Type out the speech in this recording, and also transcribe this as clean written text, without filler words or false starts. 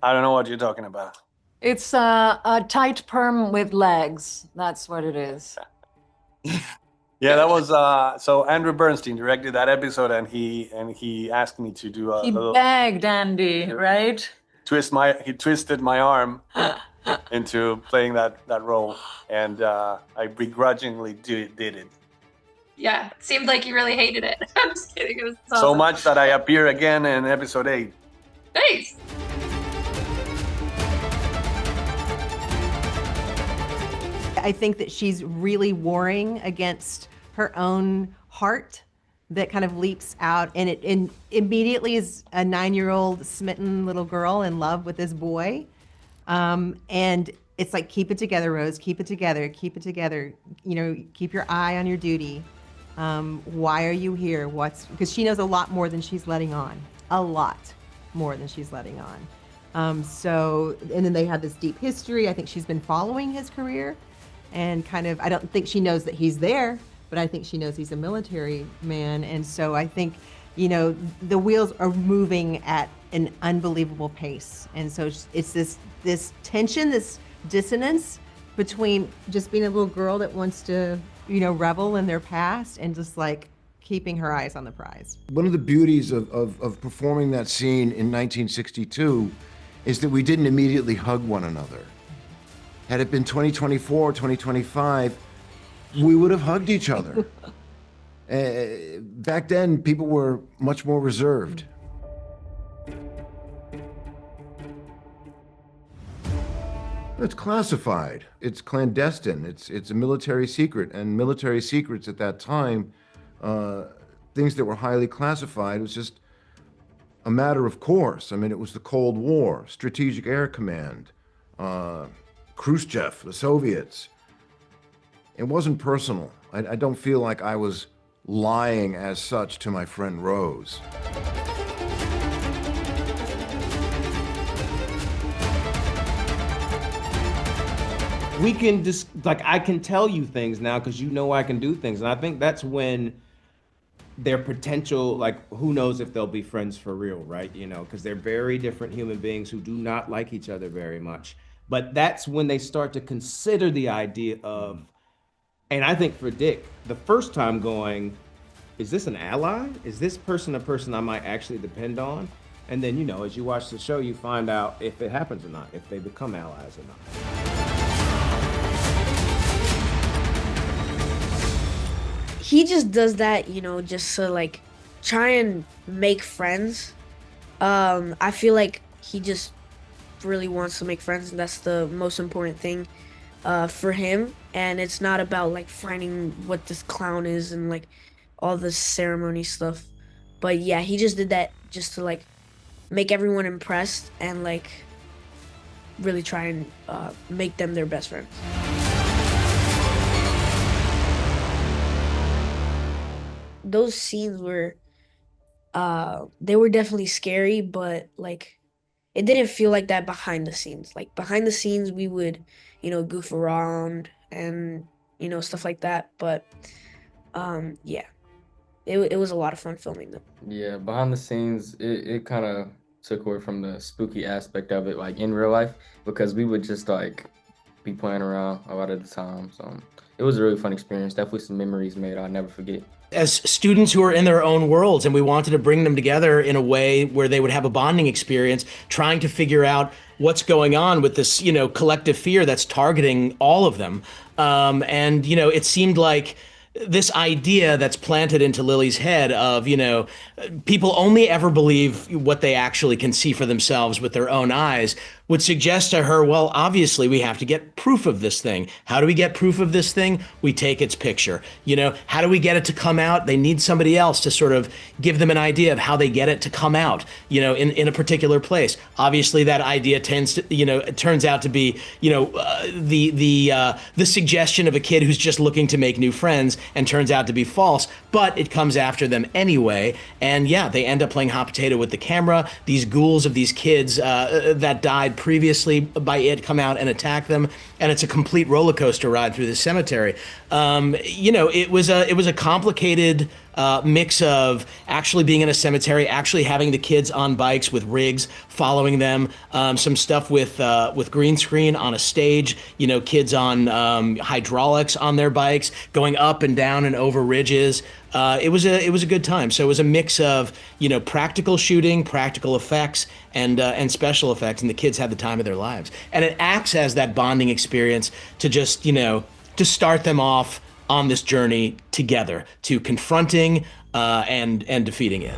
I don't know what you're talking about. It's a tight perm with legs. That's what it is. Yeah, that was so Andrew Bernstein directed that episode, and he asked me to do a He little begged Andy, right? he twisted my arm into playing that role, and I begrudgingly did it. Yeah, it seemed like you really hated it. I'm just kidding. It was So awesome. much that I appear again in episode 8. Nice. I think that she's really warring against her own heart that kind of leaps out, and it immediately is a 9-year-old smitten little girl in love with this boy. And it's like, keep it together, Rose, keep it together, keep it together. You know, keep your eye on your duty. Why are you here? Because she knows a lot more than she's letting on. A lot more than she's letting on. And then they have this deep history. I think she's been following his career and kind of, I don't think she knows that he's there, but I think she knows he's a military man. And so I think, you know, the wheels are moving at an unbelievable pace. And so it's this tension, this dissonance between just being a little girl that wants to, you know, revel in their past and just like keeping her eyes on the prize. One of the beauties of performing that scene in 1962 is that we didn't immediately hug one another. Had it been 2024, 2025, we would have hugged each other. Back then, people were much more reserved. It's classified. It's clandestine. It's a military secret, and military secrets at that time, things that were highly classified, was just a matter of course. I mean, it was the Cold War, Strategic Air Command, Khrushchev, the Soviets. It wasn't personal. I don't feel like I was lying as such to my friend Rose. We can just, like, I can tell you things now because you know I can do things. And I think that's when their potential, like, who knows if they'll be friends for real, right? You know, because they're very different human beings who do not like each other very much. But that's when they start to consider the idea of, and I think for Dick, the first time going, is this an ally? Is this person a person I might actually depend on? And then, you know, as you watch the show, you find out if it happens or not, if they become allies or not. He just does that, you know, just to like try and make friends. I feel like he just really wants to make friends, and that's the most important thing for him. And it's not about like finding what this clown is and like all this ceremony stuff. But yeah, he just did that just to like make everyone impressed and like really try and make them their best friends. Those scenes were they were definitely scary, but like it didn't feel like that behind the scenes. Like behind the scenes we would, you know, goof around and, you know, stuff like that. But yeah. It was a lot of fun filming them. Yeah, behind the scenes, it kind of took away from the spooky aspect of it, like in real life, because we would just like be playing around a lot of the time. So it was a really fun experience. Definitely some memories made I'll never forget. As students who are in their own worlds, and we wanted to bring them together in a way where they would have a bonding experience, trying to figure out what's going on with this, you know, collective fear that's targeting all of them. And, you know, it seemed like this idea that's planted into Lily's head of, you know, people only ever believe what they actually can see for themselves with their own eyes, would suggest to her, well, obviously we have to get proof of this thing. How do we get proof of this thing? We take its picture. You know, how do we get it to come out? They need somebody else to sort of give them an idea of how they get it to come out, you know, in a particular place. Obviously that idea tends to, you know, it turns out to be, you know, the suggestion of a kid who's just looking to make new friends, and turns out to be false, but it comes after them anyway. And yeah, they end up playing hot potato with the camera. These ghouls of these kids that died previously by it come out and attack them, and it's a complete roller coaster ride through the cemetery. You know, it was a complicated mix of actually being in a cemetery, actually having the kids on bikes with rigs following them, some stuff with green screen on a stage, kids on hydraulics on their bikes, going up and down and over ridges. It was a good time. So it was a mix of practical shooting, practical effects, and special effects, and the kids had the time of their lives. And it acts as that bonding experience to just to start them off on this journey together to confronting and defeating it.